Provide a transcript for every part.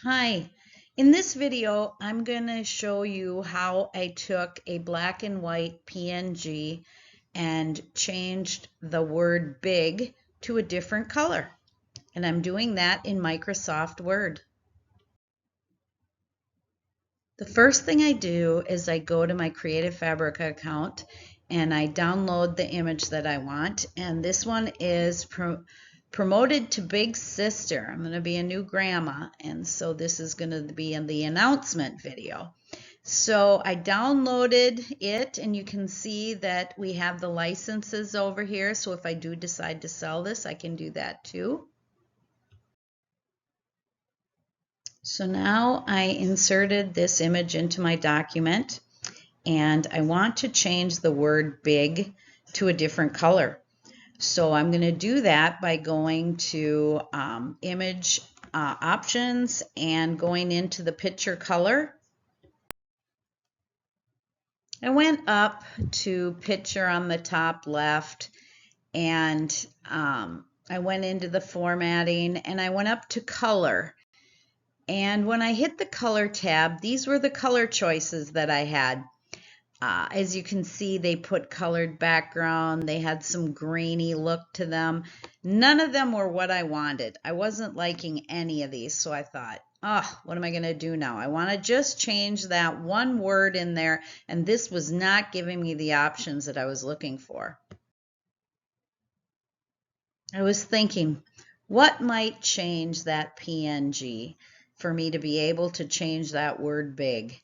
Hi, in this video, I'm going to show you how I took a black and white PNG and changed the word big to a different color. And I'm doing that in Microsoft Word. The first thing I do is I go to my Creative Fabrica account and I download the image that I want. And this one is promoted to Big Sister. I'm going to be a new grandma, and so this is going to be in the announcement video. So I downloaded it, and you can see that we have the licenses over here. So if I do decide to sell this, I can do that too. So now I inserted this image into my document, and I want to change the word big to a different color. So I'm going to do that by going to image options and going into the picture color. I went up to picture on the top left, and I went into the formatting, and I went up to color. And when I hit the color tab, these were the color choices that I had. As you can see, they put colored background. They had some grainy look to them. None of them were what I wanted. I wasn't liking any of these, so I thought, oh, what am I going to do now? I want to just change that one word in there, and this was not giving me the options that I was looking for. I was thinking, what might change that PNG for me to be able to change that word big?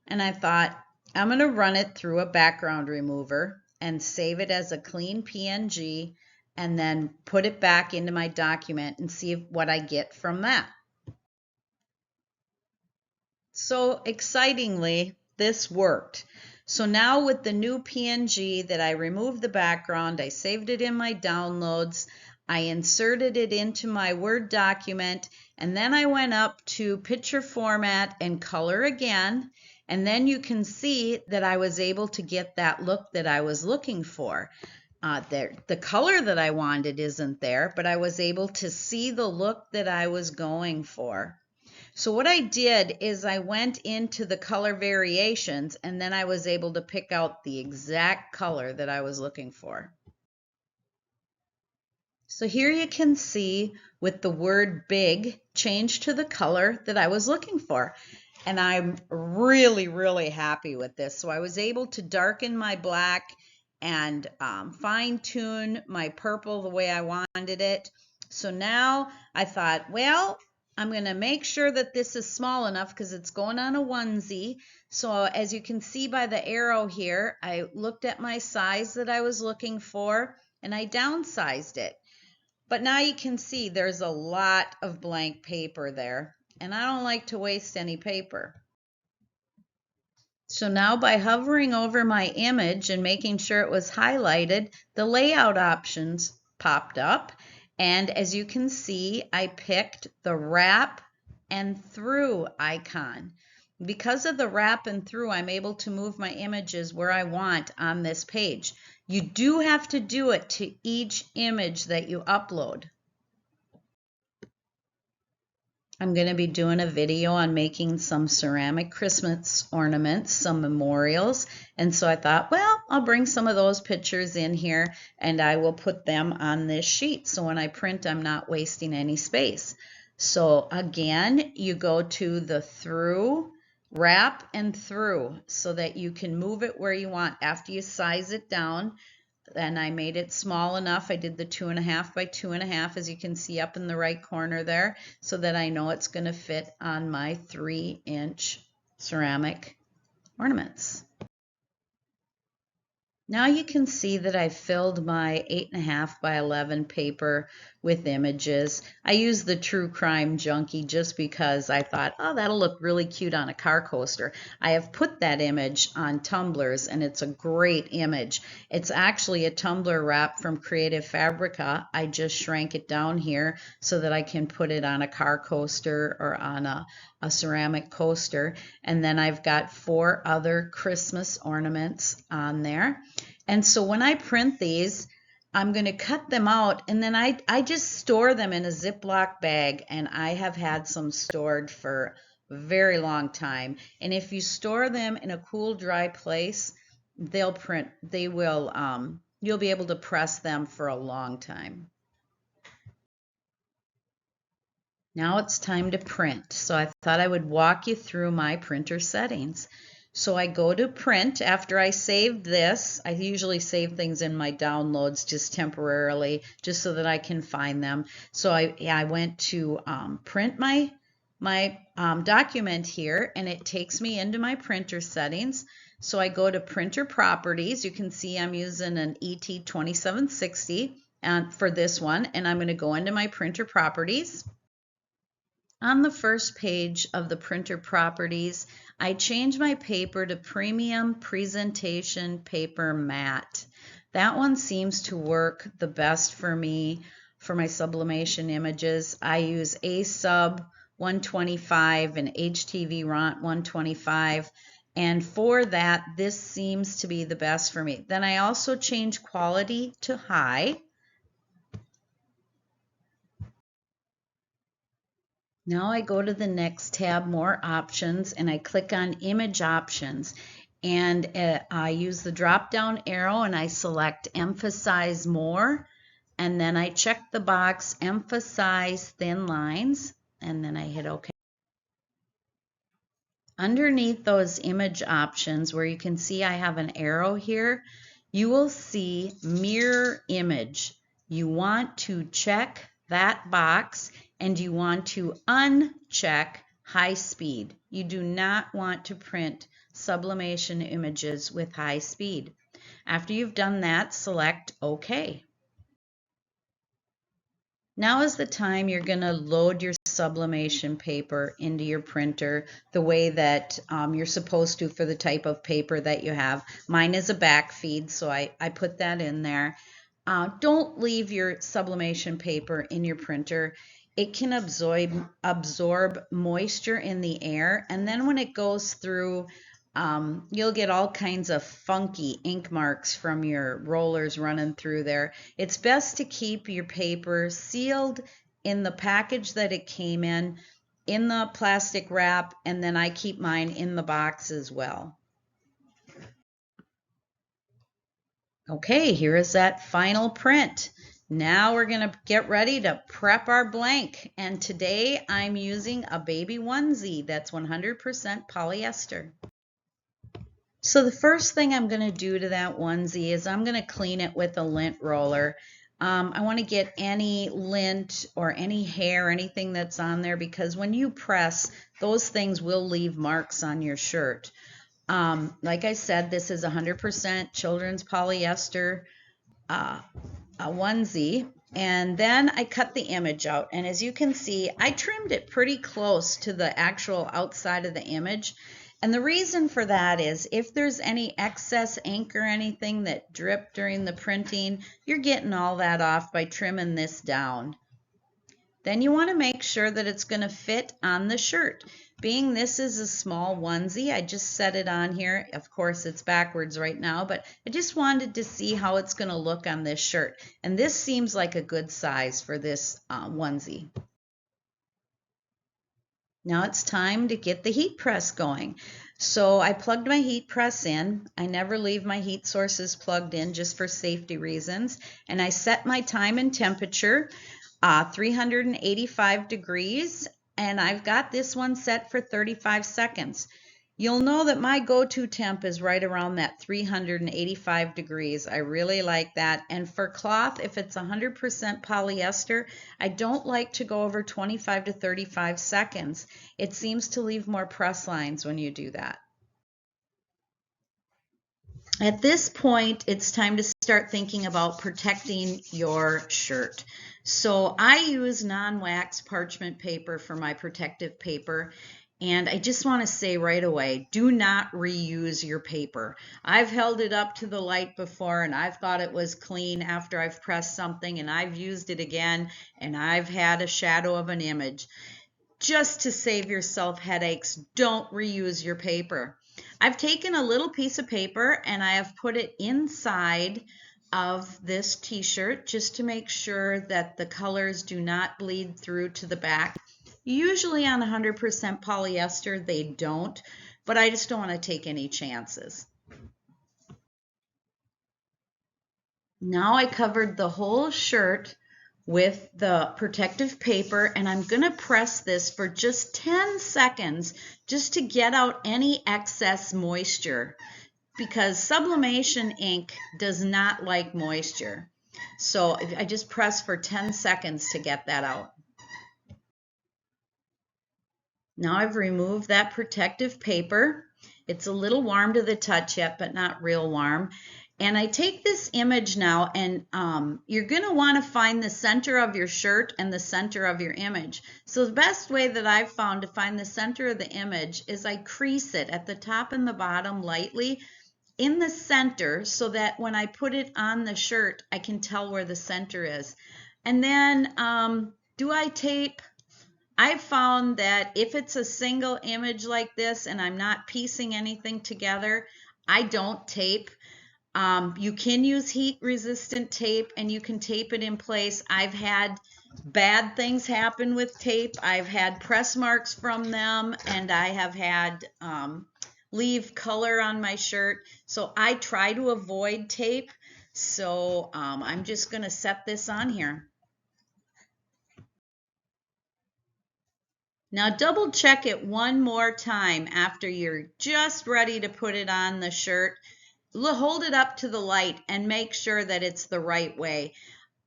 And I thought, I'm going to run it through a background remover and save it as a clean PNG and then put it back into my document and see what I get from that. So excitingly, this worked. So now with the new PNG that I removed the background, I saved it in my downloads, I inserted it into my Word document, and then I went up to picture format and color again, and then you can see that I was able to get that look that I was looking for. The color that I wanted isn't there, but I was able to see the look that I was going for. So what I did is I went into the color variations, and then I was able to pick out the exact color that I was looking for. So here you can see with the word big changed to the color that I was looking for. And I'm really, really happy with this. So I was able to darken my black and fine tune my purple the way I wanted it. So now I thought, well, I'm going to make sure that this is small enough because it's going on a onesie. So as you can see by the arrow here, I looked at my size that I was looking for and I downsized it. But now you can see there's a lot of blank paper there, and I don't like to waste any paper. So now by hovering over my image and making sure it was highlighted, the layout options popped up. And as you can see, I picked the wrap and through icon. Because of the wrap and through, I'm able to move my images where I want on this page. You do have to do it to each image that you upload. I'm going to be doing a video on making some ceramic Christmas ornaments, some memorials, and so I thought, well, I'll bring some of those pictures in here and I will put them on this sheet. So when I print, I'm not wasting any space. So again, you go to the through, wrap and through so that you can move it where you want after you size it down. And I made it small enough. I did the 2.5 by 2.5, as you can see up in the right corner there, so that I know it's going to fit on my 3-inch ceramic ornaments. Now you can see that I filled my 8.5 by 11 paper with images. I used the True Crime Junkie just because I thought, oh, that'll look really cute on a car coaster. I have put that image on tumblers, and it's a great image. It's actually a tumbler wrap from Creative Fabrica. I just shrank it down here so that I can put it on a car coaster or on a ceramic coaster. And then I've got 4 other Christmas ornaments on there. And so when I print these, I'm going to cut them out, and then I just store them in a Ziploc bag, and I have had some stored for a very long time. And if you store them in a cool, dry place, they'll print. They will. You'll be able to press them for a long time. Now it's time to print. So I thought I would walk you through my printer settings. So I go to print after I saved this. I usually save things in my downloads just temporarily, just so that I can find them. So I went to print my document here, and it takes me into my printer settings. So I go to printer properties. You can see I'm using an ET2760 for this one, and I'm going to go into my printer properties. On the first page of the printer properties, I changed my paper to Premium Presentation Paper Matte. That one seems to work the best for me for my sublimation images. I use A-Sub 125 and HTV RONT 125, and for that, this seems to be the best for me. Then I also change quality to high. Now I go to the next tab, More Options, and I click on Image Options. And I use the drop-down arrow and I select Emphasize More. And then I check the box Emphasize Thin Lines, and then I hit OK. Underneath those image options, where you can see I have an arrow here, you will see Mirror Image. You want to check that box, and you want to uncheck high speed. You do not want to print sublimation images with high speed. After you've done that, select OK. Now is the time you're going to load your sublimation paper into your printer the way that you're supposed to for the type of paper that you have. Mine is a back feed, so I put that in there. Don't leave your sublimation paper in your printer. It can absorb moisture in the air, and then when it goes through, you'll get all kinds of funky ink marks from your rollers running through there. It's best to keep your paper sealed in the package that it came in the plastic wrap, and then I keep mine in the box as well. Okay, here is that final print. Now we're going to get ready to prep our blank, and today I'm using a baby onesie that's 100% polyester. So the first thing I'm going to do to that onesie is I'm going to clean it with a lint roller. I want to get any lint or any hair, anything that's on there, because when you press, those things will leave marks on your shirt. Like I said, this is 100% children's polyester a onesie, and then I cut the image out, and as you can see, I trimmed it pretty close to the actual outside of the image. And the reason for that is if there's any excess ink or anything that dripped during the printing, you're getting all that off by trimming this down. Then you want to make sure that it's going to fit on the shirt. Being this is a small onesie, I just set it on here. Of course, it's backwards right now, but I just wanted to see how it's going to look on this shirt. And this seems like a good size for this onesie. Now it's time to get the heat press going. So I plugged my heat press in. I never leave my heat sources plugged in just for safety reasons. And I set my time and temperature 385 degrees, and I've got this one set for 35 seconds. You'll know that my go-to temp is right around that 385 degrees. I really like that. And for cloth, if it's 100% polyester, I don't like to go over 25 to 35 seconds. It seems to leave more press lines when you do that. At this point, it's time to start thinking about protecting your shirt. So I use non-wax parchment paper for my protective paper. And I just want to say right away, do not reuse your paper. I've held it up to the light before and I've thought it was clean after I've pressed something, and I've used it again and I've had a shadow of an image. Just to save yourself headaches, don't reuse your paper. I've taken a little piece of paper and I have put it inside of this t-shirt just to make sure that the colors do not bleed through to the back. Usually on 100% polyester they don't, but I just don't want to take any chances. Now I covered the whole shirt with the protective paper, and I'm going to press this for just 10 seconds just to get out any excess moisture, because sublimation ink does not like moisture. So I just press for 10 seconds to get that out. Now I've removed that protective paper. It's a little warm to the touch yet, but not real warm. And I take this image now, and you're going to want to find the center of your shirt and the center of your image. So the best way that I've found to find the center of the image is I crease it at the top and the bottom lightly in the center so that when I put it on the shirt, I can tell where the center is. And then do I tape? I found that if it's a single image like this and I'm not piecing anything together, I don't tape. You can use heat resistant tape and you can tape it in place. I've had bad things happen with tape. I've had press marks from them, and I have had leave color on my shirt. So I try to avoid tape. So I'm just going to set this on here. Now double check it one more time after you're just ready to put it on the shirt. Hold it up to the light and make sure that it's the right way.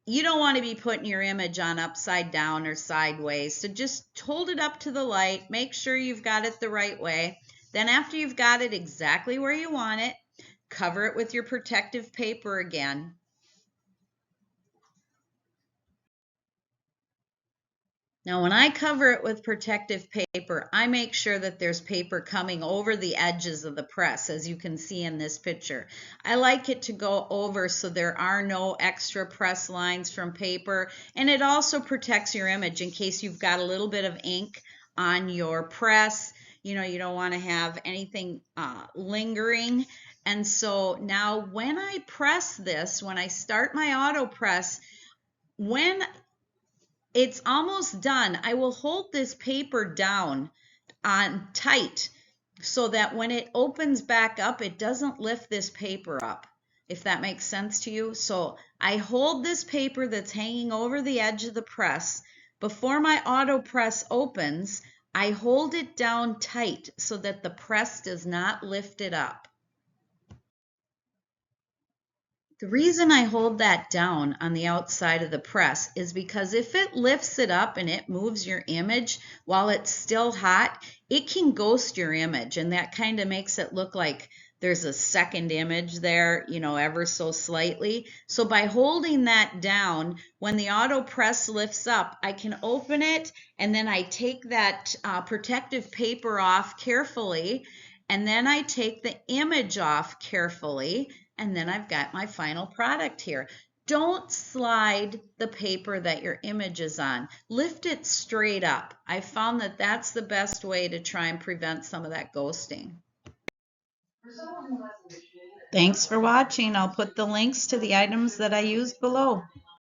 You don't want to be putting your image on upside down or sideways. So just hold it up to the light. Make sure you've got it the right way. Then after you've got it exactly where you want it, cover it with your protective paper again. Now when I cover it with protective paper, I make sure that there's paper coming over the edges of the press, as you can see in this picture. I like it to go over so there are no extra press lines from paper, and it also protects your image in case you've got a little bit of ink on your press. You know, you don't want to have anything lingering. And so now when I press this, when I start my auto press, when it's almost done, I will hold this paper down on tight so that when it opens back up, it doesn't lift this paper up, if that makes sense to you. So I hold this paper that's hanging over the edge of the press. Before my auto press opens, I hold it down tight so that the press does not lift it up. The reason I hold that down on the outside of the press is because if it lifts it up and it moves your image while it's still hot, it can ghost your image, and that kind of makes it look like there's a second image there, you know, ever so slightly. So by holding that down, when the auto press lifts up, I can open it, and then I take that protective paper off carefully, and then I take the image off carefully, and then I've got my final product here. Don't slide the paper that your image is on. Lift it straight up. I found that that's the best way to try and prevent some of that ghosting. Thanks for watching. I'll put the links to the items that I used below.